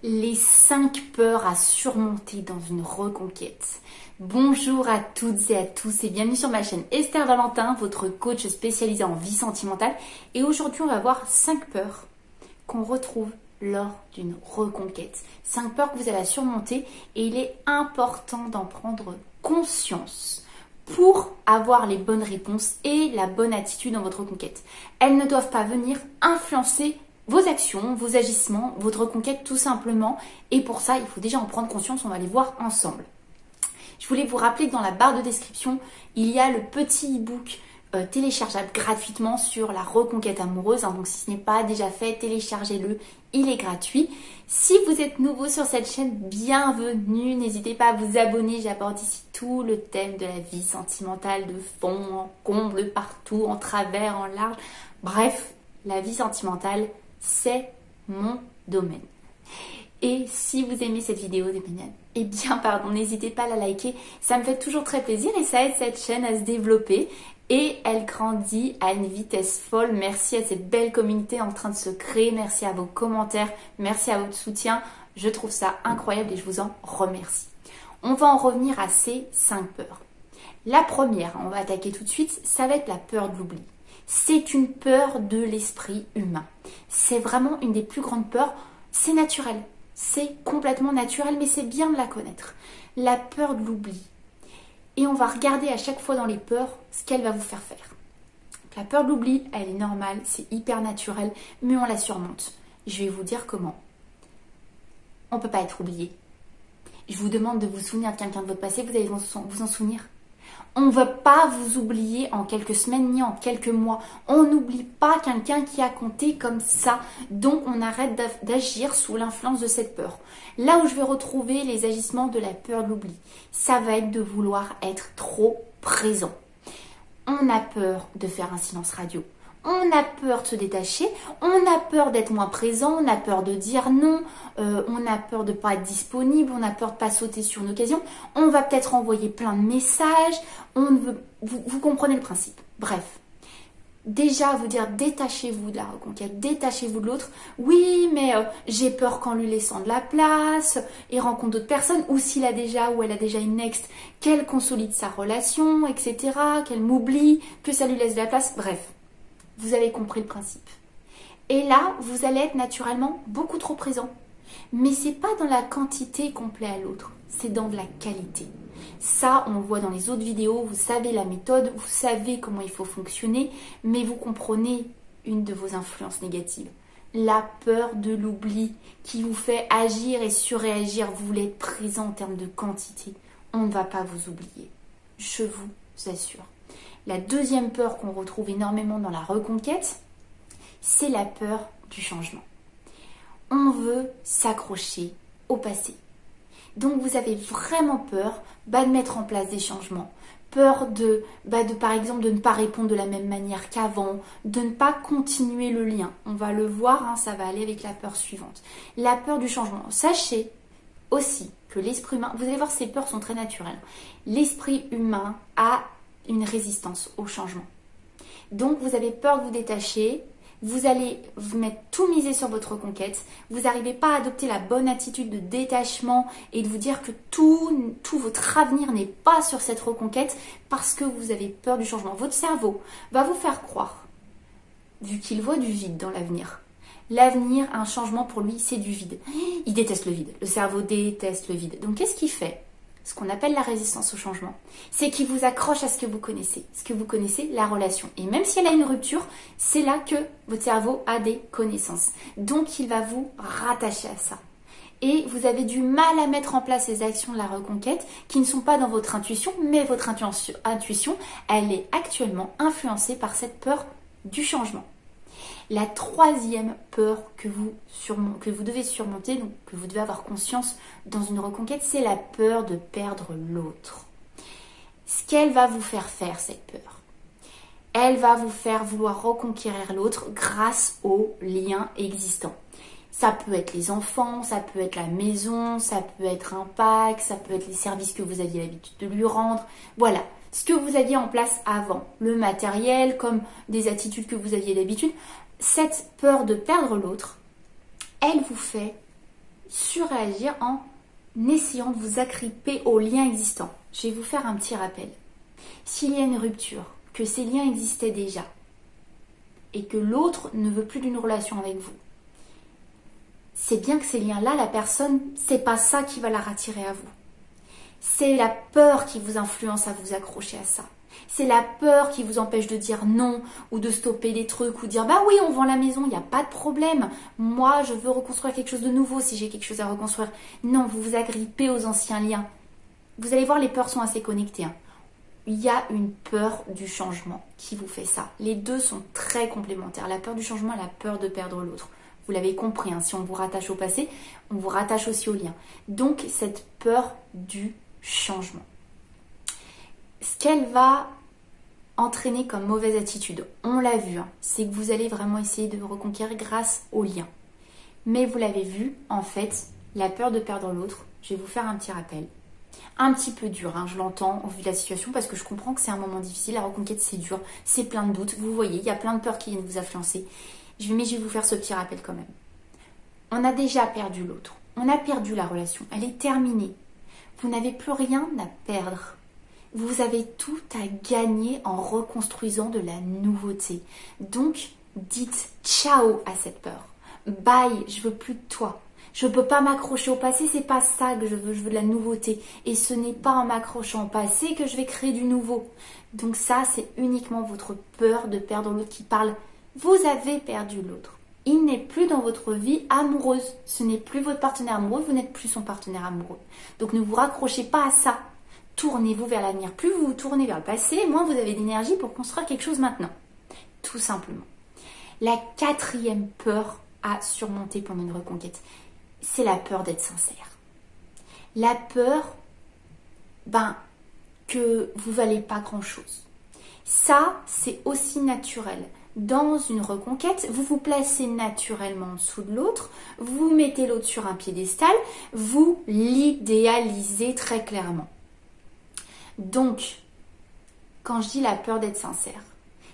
Les 5 peurs à surmonter dans une reconquête. Bonjour à toutes et à tous et bienvenue sur ma chaîne Esther Valentin, votre coach spécialisé en vie sentimentale. Et aujourd'hui, on va voir 5 peurs qu'on retrouve lors d'une reconquête. 5 peurs que vous allez surmonter et il est important d'en prendre conscience pour avoir les bonnes réponses et la bonne attitude dans votre reconquête. Elles ne doivent pas venir influencer vos actions, vos agissements, votre reconquête tout simplement. Et pour ça, il faut déjà en prendre conscience, on va les voir ensemble. Je voulais vous rappeler que dans la barre de description, il y a le petit e-book téléchargeable gratuitement sur la reconquête amoureuse. Donc si ce n'est pas déjà fait, téléchargez-le, il est gratuit. Si vous êtes nouveau sur cette chaîne, bienvenue. N'hésitez pas à vous abonner, j'aborde ici tout le thème de la vie sentimentale, de fond, en comble, partout, en travers, en large. Bref, la vie sentimentale, c'est mon domaine. Et si vous aimez cette vidéo, n'hésitez pas à la liker. Ça me fait toujours très plaisir et ça aide cette chaîne à se développer. Et elle grandit à une vitesse folle. Merci à cette belle communauté en train de se créer. Merci à vos commentaires. Merci à votre soutien. Je trouve ça incroyable et je vous en remercie. On va en revenir à ces 5 peurs. La première, on va attaquer tout de suite, ça va être la peur de l'oubli. C'est une peur de l'esprit humain. C'est vraiment une des plus grandes peurs. C'est naturel. C'est complètement naturel, mais c'est bien de la connaître. La peur de l'oubli. Et on va regarder à chaque fois dans les peurs ce qu'elle va vous faire faire. La peur de l'oubli, elle est normale, c'est hyper naturel, mais on la surmonte. Je vais vous dire comment. On ne peut pas être oublié. Je vous demande de vous souvenir de quelqu'un de votre passé, vous allez vous en souvenir. On ne va pas vous oublier en quelques semaines ni en quelques mois. On n'oublie pas quelqu'un qui a compté comme ça. Donc on arrête d'agir sous l'influence de cette peur. Là où je vais retrouver les agissements de la peur de l'oubli, ça va être de vouloir être trop présent. On a peur de faire un silence radio. On a peur de se détacher, on a peur d'être moins présent, on a peur de dire non, on a peur de ne pas être disponible, on a peur de ne pas sauter sur une occasion, on va peut-être envoyer plein de messages, vous comprenez le principe. Bref, déjà vous dire détachez-vous de la reconquête, détachez-vous de l'autre. Oui, mais j'ai peur qu'en lui laissant de la place, il rencontre d'autres personnes, ou s'il a déjà ou elle a déjà une ex, qu'elle consolide sa relation, etc., qu'elle m'oublie, que ça lui laisse de la place, bref. Vous avez compris le principe. Et là, vous allez être naturellement beaucoup trop présent. Mais c'est pas dans la quantité qu'on plaît à l'autre, c'est dans de la qualité. Ça, on le voit dans les autres vidéos, vous savez la méthode, vous savez comment il faut fonctionner, mais vous comprenez une de vos influences négatives. La peur de l'oubli qui vous fait agir et surréagir. Vous voulez être présent en termes de quantité. On ne va pas vous oublier. Je vous assure. La deuxième peur qu'on retrouve énormément dans la reconquête, c'est la peur du changement. On veut s'accrocher au passé. Donc vous avez vraiment peur de mettre en place des changements. Peur par exemple de ne pas répondre de la même manière qu'avant, de ne pas continuer le lien. On va le voir, ça va aller avec la peur suivante. La peur du changement. Sachez aussi que l'esprit humain, vous allez voir, ces peurs sont très naturelles. L'esprit humain a une résistance au changement. Donc vous avez peur de vous détacher, vous allez vous mettre tout miser sur votre reconquête, vous n'arrivez pas à adopter la bonne attitude de détachement et de vous dire que tout votre avenir n'est pas sur cette reconquête parce que vous avez peur du changement. Votre cerveau va vous faire croire, vu qu'il voit du vide dans l'avenir. L'avenir, un changement pour lui, c'est du vide. Il déteste le vide. Le cerveau déteste le vide. Donc qu'est-ce qu'il fait ? Ce qu'on appelle la résistance au changement, c'est qu'il vous accroche à ce que vous connaissez. Ce que vous connaissez, la relation. Et même si elle a une rupture, c'est là que votre cerveau a des connaissances. Donc, il va vous rattacher à ça. Et vous avez du mal à mettre en place les actions de la reconquête qui ne sont pas dans votre intuition, mais votre intuition, elle est actuellement influencée par cette peur du changement. La troisième peur que vous devez surmonter, donc que vous devez avoir conscience dans une reconquête, c'est la peur de perdre l'autre. Ce qu'elle va vous faire faire, cette peur, elle va vous faire vouloir reconquérir l'autre grâce aux liens existants. Ça peut être les enfants, ça peut être la maison, ça peut être un pack, ça peut être les services que vous aviez l'habitude de lui rendre. Voilà, ce que vous aviez en place avant, le matériel, comme des attitudes que vous aviez d'habitude. Cette peur de perdre l'autre, elle vous fait surréagir en essayant de vous agripper aux liens existants. Je vais vous faire un petit rappel. S'il y a une rupture, que ces liens existaient déjà, et que l'autre ne veut plus d'une relation avec vous, c'est bien que ces liens-là, la personne, c'est pas ça qui va la rattirer à vous. C'est la peur qui vous influence à vous accrocher à ça. C'est la peur qui vous empêche de dire non ou de stopper des trucs ou de dire bah oui, on vend la maison, il n'y a pas de problème. Moi, je veux reconstruire quelque chose de nouveau si j'ai quelque chose à reconstruire. Non, vous vous agrippez aux anciens liens. Vous allez voir, les peurs sont assez connectées. Il y a une peur du changement qui vous fait ça. Les deux sont très complémentaires. La peur du changement et la peur de perdre l'autre. Vous l'avez compris, hein, si on vous rattache au passé, on vous rattache aussi au lien. Donc, cette peur du changement. Ce qu'elle va entraîner comme mauvaise attitude, on l'a vu, hein, c'est que vous allez vraiment essayer de reconquérir grâce au lien. Mais vous l'avez vu, en fait, la peur de perdre l'autre, je vais vous faire un petit rappel. Un petit peu dur, hein, je l'entends au vu de la situation parce que je comprends que c'est un moment difficile, la reconquête c'est dur, c'est plein de doutes, vous voyez, il y a plein de peurs qui viennent vous influencer. Mais je vais vous faire ce petit rappel quand même. On a déjà perdu l'autre, on a perdu la relation, elle est terminée. Vous n'avez plus rien à perdre. Vous avez tout à gagner en reconstruisant de la nouveauté. Donc, dites ciao à cette peur. Bye, je veux plus de toi. Je ne peux pas m'accrocher au passé, c'est pas ça que je veux de la nouveauté. Et ce n'est pas en m'accrochant au passé que je vais créer du nouveau. Donc ça, c'est uniquement votre peur de perdre l'autre qui parle. Vous avez perdu l'autre. Il n'est plus dans votre vie amoureuse. Ce n'est plus votre partenaire amoureux, vous n'êtes plus son partenaire amoureux. Donc ne vous raccrochez pas à ça. Tournez-vous vers l'avenir. Plus vous vous tournez vers le passé, moins vous avez d'énergie pour construire quelque chose maintenant. Tout simplement. La quatrième peur à surmonter pendant une reconquête, c'est la peur d'être sincère. La peur, que vous ne valez pas grand-chose. Ça, c'est aussi naturel. Dans une reconquête, vous vous placez naturellement en dessous de l'autre, vous mettez l'autre sur un piédestal, vous l'idéalisez très clairement. Donc, quand je dis la peur d'être sincère,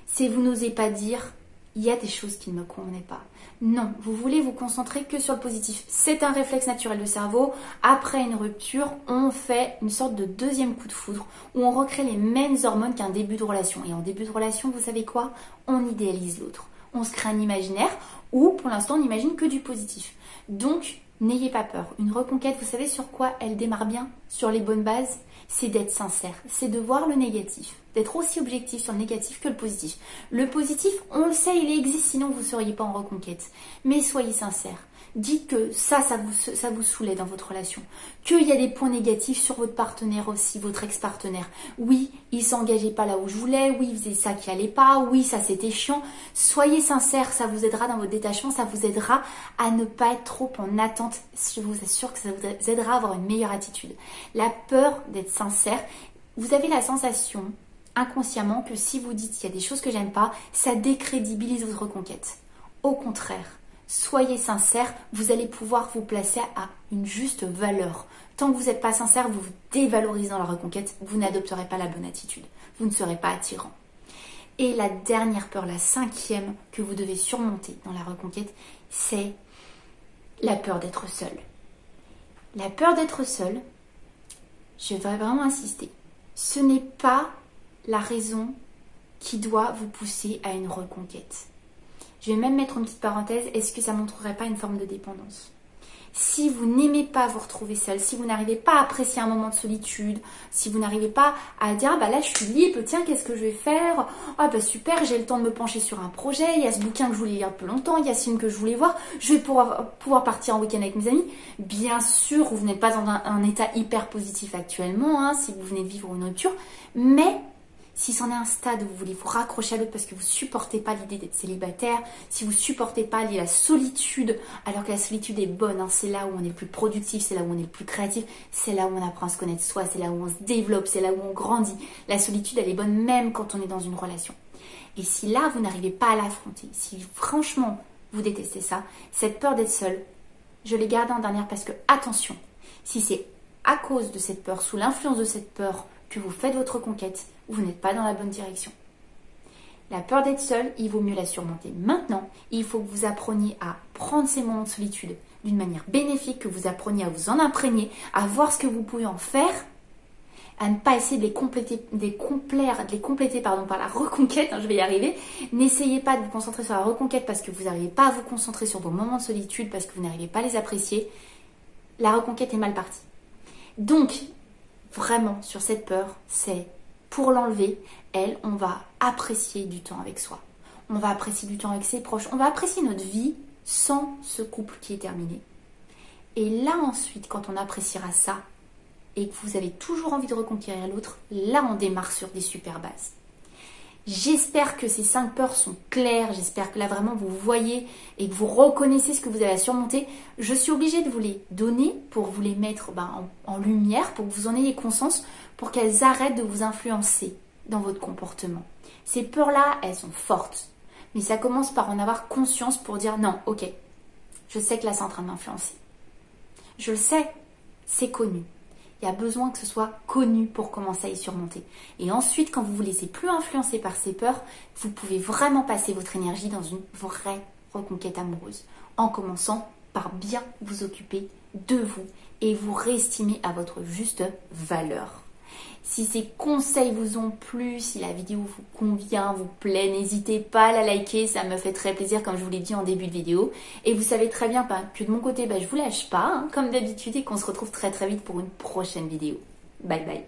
c'est vous n'osez pas dire « il y a des choses qui ne me convenaient pas ». Non, vous voulez vous concentrer que sur le positif. C'est un réflexe naturel du cerveau. Après une rupture, on fait une sorte de deuxième coup de foudre où on recrée les mêmes hormones qu'un début de relation. Et en début de relation, vous savez quoi? On idéalise l'autre. On se crée un imaginaire où, pour l'instant, on n'imagine que du positif. Donc, n'ayez pas peur. Une reconquête, vous savez sur quoi elle démarre bien? Sur les bonnes bases? C'est d'être sincère, c'est de voir le négatif, d'être aussi objectif sur le négatif que le positif. Le positif, on le sait, il existe, sinon vous ne seriez pas en reconquête. Mais soyez sincère. Dites que ça vous saoulait dans votre relation. Qu'il y a des points négatifs sur votre partenaire aussi, votre ex-partenaire. Oui, il s'engageait pas là où je voulais. Oui, il faisait ça qui allait pas. Oui, ça c'était chiant. Soyez sincère, ça vous aidera dans votre détachement. Ça vous aidera à ne pas être trop en attente. Je vous assure que ça vous aidera à avoir une meilleure attitude. La peur d'être sincère, vous avez la sensation inconsciemment que si vous dites qu'il y a des choses que j'aime pas, ça décrédibilise votre reconquête. Au contraire. Soyez sincère, vous allez pouvoir vous placer à une juste valeur. Tant que vous n'êtes pas sincère, vous vous dévalorisez dans la reconquête, vous n'adopterez pas la bonne attitude. Vous ne serez pas attirant. Et la dernière peur, la cinquième que vous devez surmonter dans la reconquête, c'est la peur d'être seul. La peur d'être seul, je vais vraiment insister, ce n'est pas la raison qui doit vous pousser à une reconquête. Je vais même mettre une petite parenthèse, est-ce que ça ne montrerait pas une forme de dépendance? Si vous n'aimez pas vous retrouver seul, si vous n'arrivez pas à apprécier un moment de solitude, si vous n'arrivez pas à dire là je suis libre, tiens qu'est-ce que je vais faire? Super, j'ai le temps de me pencher sur un projet, il y a ce bouquin que je voulais lire depuis longtemps, il y a ce film que je voulais voir, je vais pouvoir partir en week-end avec mes amis. Bien sûr, vous n'êtes pas dans un état hyper positif actuellement, hein, si vous venez de vivre une rupture, mais si c'en est un stade où vous voulez vous raccrocher à l'autre parce que vous ne supportez pas l'idée d'être célibataire, si vous ne supportez pas la solitude, alors que la solitude est bonne, hein, c'est là où on est le plus productif, c'est là où on est le plus créatif, c'est là où on apprend à se connaître soi, c'est là où on se développe, c'est là où on grandit. La solitude, elle est bonne même quand on est dans une relation. Et si là, vous n'arrivez pas à l'affronter, si franchement, vous détestez ça, cette peur d'être seul, je l'ai gardée en dernière parce que, attention, si c'est à cause de cette peur, sous l'influence de cette peur, que vous faites votre conquête, vous n'êtes pas dans la bonne direction. La peur d'être seul, il vaut mieux la surmonter. Maintenant, il faut que vous appreniez à prendre ces moments de solitude, d'une manière bénéfique, que vous appreniez à vous en imprégner, à voir ce que vous pouvez en faire, à ne pas essayer de les compléter par la reconquête, je vais y arriver. N'essayez pas de vous concentrer sur la reconquête parce que vous n'arrivez pas à vous concentrer sur vos moments de solitude, parce que vous n'arrivez pas à les apprécier. La reconquête est mal partie. Donc, vraiment, sur cette peur, c'est pour l'enlever, on va apprécier du temps avec soi. On va apprécier du temps avec ses proches. On va apprécier notre vie sans ce couple qui est terminé. Et là ensuite, quand on appréciera ça, et que vous avez toujours envie de reconquérir l'autre, là on démarre sur des super bases. J'espère que ces 5 peurs sont claires, j'espère que là vraiment vous voyez et que vous reconnaissez ce que vous avez à surmonter. Je suis obligée de vous les donner pour vous les mettre en lumière, pour que vous en ayez conscience, pour qu'elles arrêtent de vous influencer dans votre comportement. Ces peurs-là, elles sont fortes, mais ça commence par en avoir conscience pour dire non, ok, je sais que là c'est en train de m'influencer. Je le sais, c'est connu. Il y a besoin que ce soit connu pour commencer à y surmonter. Et ensuite, quand vous ne vous laissez plus influencer par ces peurs, vous pouvez vraiment passer votre énergie dans une vraie reconquête amoureuse. En commençant par bien vous occuper de vous et vous réestimer à votre juste valeur. Si ces conseils vous ont plu, si la vidéo vous convient, vous plaît, n'hésitez pas à la liker, ça me fait très plaisir comme je vous l'ai dit en début de vidéo. Et vous savez très bien que de mon côté, je vous lâche pas, comme d'habitude, et qu'on se retrouve très très vite pour une prochaine vidéo. Bye bye.